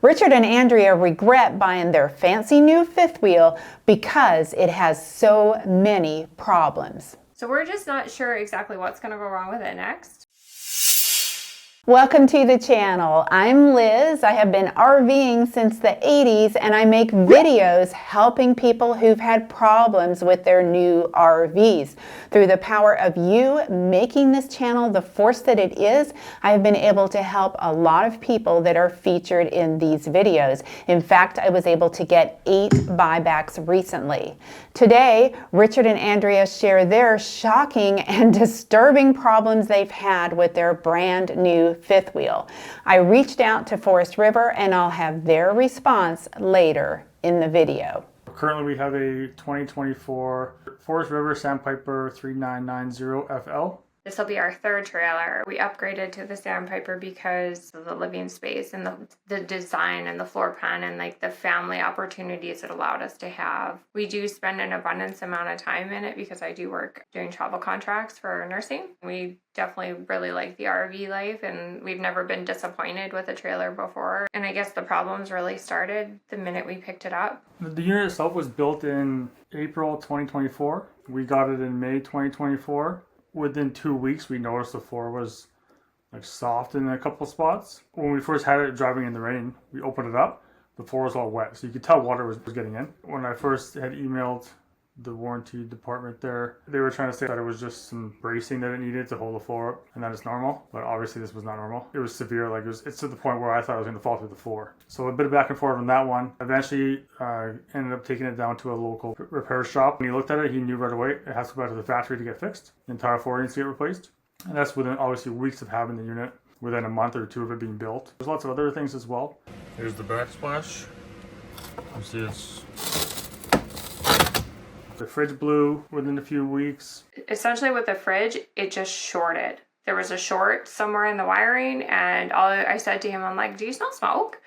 Richard and Andrea regret buying their fancy new fifth wheel because it has so many problems. So we're just not sure exactly what's going to go wrong with it next. Welcome to the channel. I'm Liz. I have been RVing since the 80s and I make videos helping people who've had problems with their new RVs. Through the power of you making this channel the force that it is, I've been able to help a lot of people that are featured in these videos. In fact, I was able to get 8 buybacks recently. Today, Richard and Andrea share their shocking and disturbing problems they've had with their brand new fifth wheel. I reached out to Forest River and I'll have their response later in the video. Currently we have a 2024 Forest River Sandpiper 3990FL. This will be our third trailer. We upgraded to the Sandpiper because of the living space and the design and the floor plan and like the family opportunities it allowed us to have. We do spend an abundance amount of time in it because I do work doing travel contracts for nursing. We definitely really like the RV life and we've never been disappointed with a trailer before. And I guess the problems really started the minute we picked it up. The unit itself was built in April 2024. We got it in May 2024. Within 2 weeks, we noticed the floor was like soft in a couple spots. When we first had it driving in the rain, we opened it up. The floor was all wet, so you could tell water was getting in. When I first had emailed the warranty department there, they were trying to say that it was just some bracing that it needed to hold the floor up and that it's normal. But obviously this was not normal. It was severe, like it's to the point where I thought it was going to fall through the floor. So a bit of back and forth on that one. Eventually ended up taking it down to a local repair shop. When he looked at it, he knew right away it has to go back to the factory to get fixed. The entire floor needs to get replaced. And that's within obviously weeks of having the unit, within a month or two of it being built. There's lots of other things as well. Here's the backsplash. You see it's... The fridge blew within a few weeks. Essentially with the fridge, it just shorted. There was a short somewhere in the wiring and I said to him, I'm like, do you smell smoke?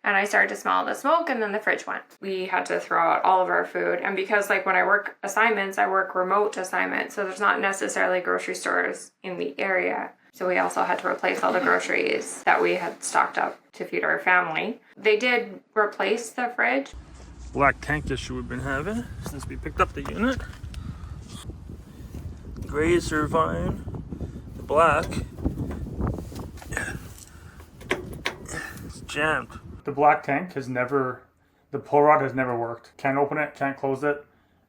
And I started to smell the smoke and then the fridge went. We had to throw out all of our food. And because like when I work assignments, I work remote assignments. So there's not necessarily grocery stores in the area. So we also had to replace all the groceries that we had stocked up to feed our family. They did replace the fridge. Black tank issue we've been having since we picked up the unit. The grays are fine. The black, it's jammed. The black tank has never, the pull rod has never worked. Can't open it, can't close it.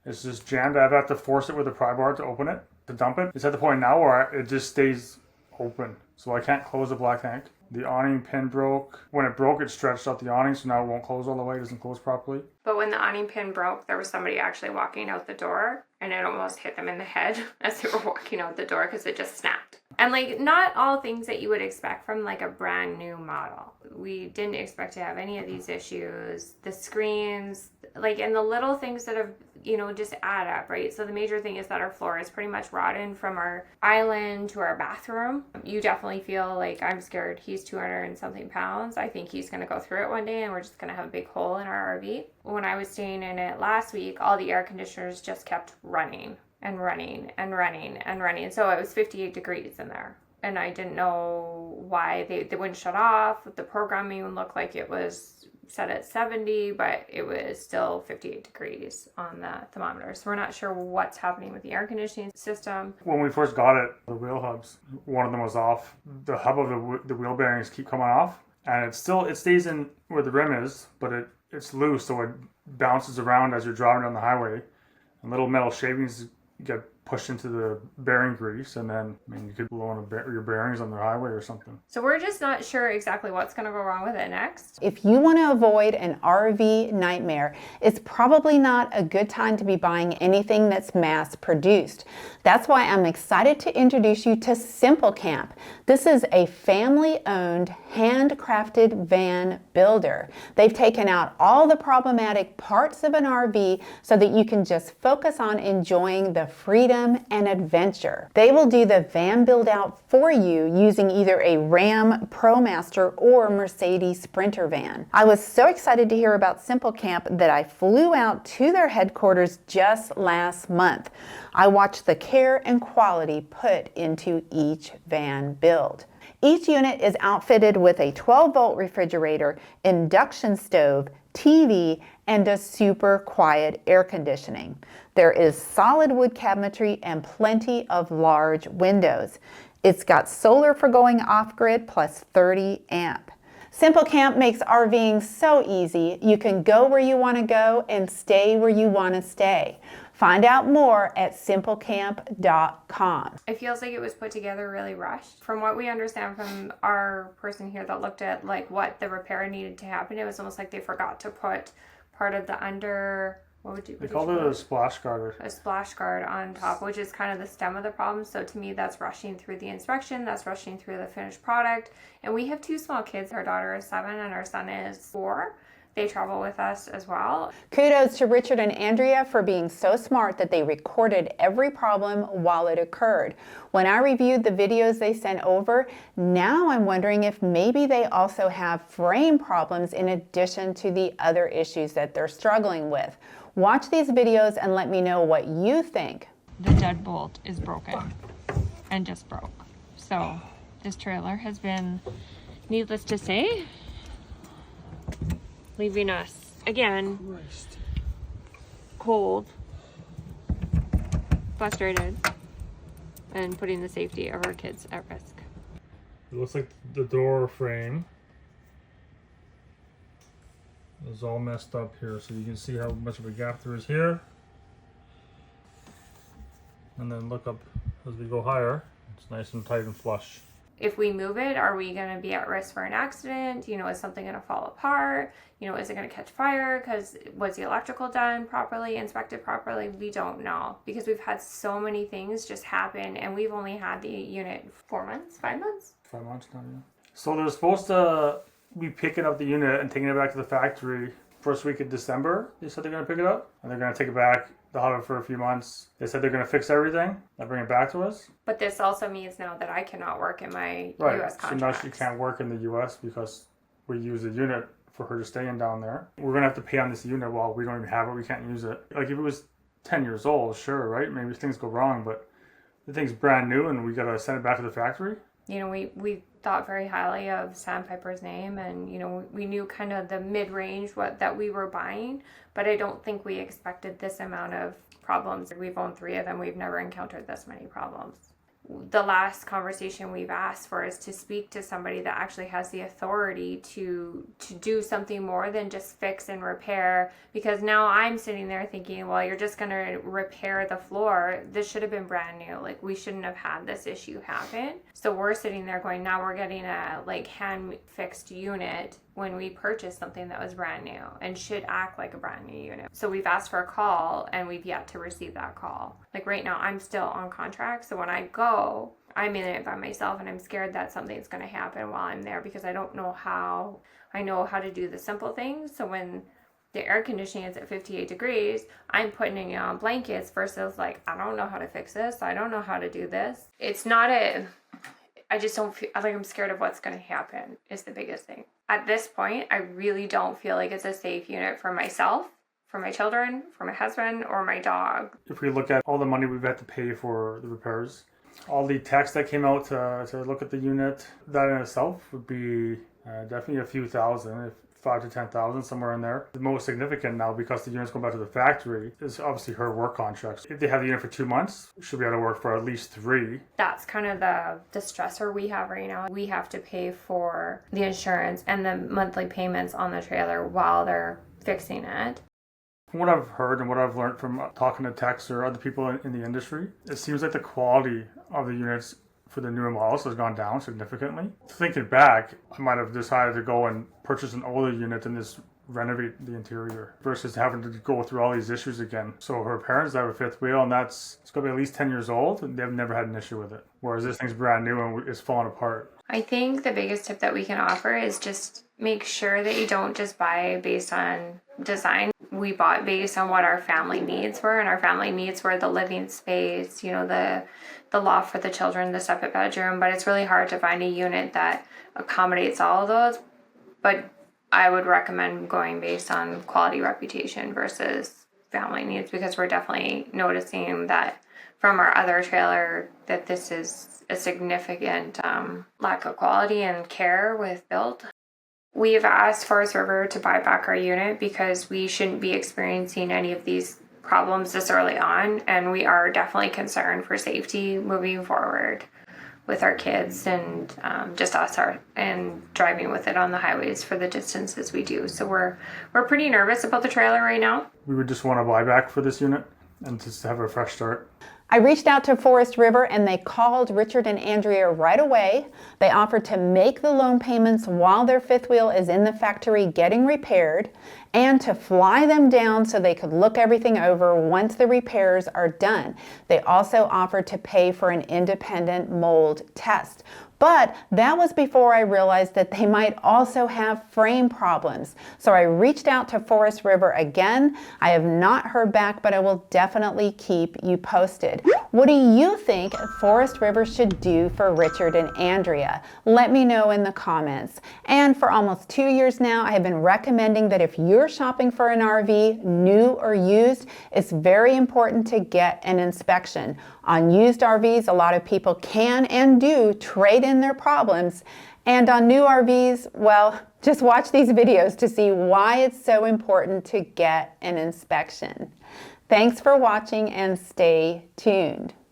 It's just jammed. I've had to force it with a pry bar to open it, to dump it. It's at the point now where it just stays open. So I can't close the black tank. The awning pin broke. When it broke, it stretched out the awning, so now it won't close all the way. It doesn't close properly. But when the awning pin broke, there was somebody actually walking out the door, and it almost hit them in the head as they were walking out the door because it just snapped. And like, not all things that you would expect from like a brand new model. We didn't expect to have any of these issues. The screens, like, and the little things that have, you know, just add up, right? So the major thing is that our floor is pretty much rotten from our island to our bathroom. You definitely feel like, I'm scared. He's 200 and something pounds. I think he's going to go through it one day and we're just going to have a big hole in our RV. When I was staying in it last week, all the air conditioners just kept running and running and running and running. So it was 58 degrees in there. And I didn't know why they wouldn't shut off. The programming looked like it was set at 70, but it was still 58 degrees on the thermometer. So we're not sure what's happening with the air conditioning system. When we first got it, the wheel hubs, one of them was off. The hub of the wheel bearings keep coming off. And it stays in where the rim is, but it's loose, so it bounces around as you're driving down the highway. And little metal shavings get pushed into the bearing grease, and then you could blow on your bearings on the highway or something. So we're just not sure exactly what's going to go wrong with it next. If you want to avoid an RV nightmare, it's probably not a good time to be buying anything that's mass produced. That's why I'm excited to introduce you to Simple Camp. This is a family-owned, handcrafted van builder. They've taken out all the problematic parts of an RV so that you can just focus on enjoying the freedom and adventure. They will do the van build out for you using either a Ram ProMaster or Mercedes Sprinter van. I was so excited to hear about Simple Camp that I flew out to their headquarters just last month. I watched the care and quality put into each van build. Each unit is outfitted with a 12-volt refrigerator, induction stove, TV, and a super quiet air conditioning. There is solid wood cabinetry and plenty of large windows. It's got solar for going off-grid plus 30 amp. Simple Camp makes RVing so easy. You can go where you want to go and stay where you want to stay. Find out more at simplecamp.com. It feels like it was put together really rushed. From what we understand from our person here that looked at like what the repair needed to happen, it was almost like they forgot to put part of the under, they called it a splash guard. A splash guard on top, which is kind of the stem of the problem. So to me, that's rushing through the inspection, that's rushing through the finished product. And we have 2 small kids. Our daughter is 7 and our son is 4. They travel with us as well. Kudos to Richard and Andrea for being so smart that they recorded every problem while it occurred. When I reviewed the videos they sent over, now I'm wondering if maybe they also have frame problems in addition to the other issues that they're struggling with. Watch these videos and let me know what you think. The deadbolt is broken and just broke. So this trailer has been, needless to say, leaving us again cold, frustrated, and putting the safety of our kids at risk. It looks like the door frame is all messed up here, so you can see how much of a gap there is here. And then look up as we go higher, it's nice and tight and flush. If we move it, are we going to be at risk for an accident? You know, is something going to fall apart? You know, is it going to catch fire? Because was the electrical done properly, inspected properly? We don't know, because we've had so many things just happen, and we've only had the unit 4 months, 5 months? 5 months now, yeah. So they're supposed to be picking up the unit and taking it back to the factory first week of December. They said they're going to pick it up, and they're going to take it back. They'll have it for a few months. They said they're going to fix everything and bring it back to us. But this also means now that I cannot work in my U.S. contracts. So now she can't work in the U.S. because we use the unit for her to stay in down there. We're going to have to pay on this unit while we don't even have it. We can't use it. Like if it was 10 years old, sure, right? Maybe things go wrong, but the thing's brand new and we got to send it back to the factory. You know, we thought very highly of Sandpiper's name, and you know, we knew kind of the mid-range that we were buying, but I don't think we expected this amount of problems. We've owned 3 of them. We've never encountered this many problems. The last conversation we've asked for is to speak to somebody that actually has the authority to do something more than just fix and repair, because now I'm sitting there thinking, well, you're just going to repair the floor. This should have been brand new. Like, we shouldn't have had this issue happen. So we're sitting there going, now we're getting a like hand fixed unit when we purchased something that was brand new and should act like a brand new unit. So we've asked for a call and we've yet to receive that call. Like right now, I'm still on contract. So when I go, I'm in it by myself and I'm scared that something's going to happen while I'm there, because I don't know how. I know how to do the simple things. So when the air conditioning is at 58 degrees, I'm putting it on blankets versus like, I don't know how to fix this. I don't know how to do this. It's not I just don't feel like, I'm scared of what's going to happen is the biggest thing. At this point, I really don't feel like it's a safe unit for myself, for my children, for my husband, or my dog. If we look at all the money we've had to pay for the repairs, all the techs that came out to look at the unit, that in itself would be definitely a few thousand, 5,000 to 10,000, somewhere in there. The most significant now, because the unit's going back to the factory, is obviously her work contracts. If they have the unit for 2 months, she'll be able to work for at least 3. That's kind of the stressor we have right now. We have to pay for the insurance and the monthly payments on the trailer while they're fixing it. From what I've heard and what I've learned from talking to techs or other people in the industry, it seems like the quality of the units for the newer models has gone down significantly. Thinking back, I might have decided to go and purchase an older unit and just renovate the interior versus having to go through all these issues again. So her parents have a 5th wheel, and it's going to be at least 10 years old, and they've never had an issue with it. Whereas this thing's brand new and it's falling apart. I think the biggest tip that we can offer is just make sure that you don't just buy based on design. We bought based on what our family needs were, and our family needs were the living space, you know, the loft for the children, the separate bedroom, but it's really hard to find a unit that accommodates all of those. But I would recommend going based on quality reputation versus family needs, because we're definitely noticing that from our other trailer that this is a significant lack of quality and care with build. We've asked Forest River to buy back our unit because we shouldn't be experiencing any of these problems this early on, and we are definitely concerned for safety moving forward with our kids and just us and driving with it on the highways for the distances we do. So we're pretty nervous about the trailer right now. We would just want to buy back for this unit and just have a fresh start. I reached out to Forest River and they called Richard and Andrea right away. They offered to make the loan payments while their fifth wheel is in the factory getting repaired and to fly them down so they could look everything over once the repairs are done. They also offered to pay for an independent mold test. But that was before I realized that they might also have frame problems. So I reached out to Forest River again. I have not heard back, but I will definitely keep you posted. What do you think Forest River should do for Richard and Andrea? Let me know in the comments. And for almost 2 years now, I have been recommending that if you're shopping for an RV, new or used, it's very important to get an inspection. On used RVs, a lot of people can and do trade in their problems. And on new RVs, well, just watch these videos to see why it's so important to get an inspection. Thanks for watching and stay tuned.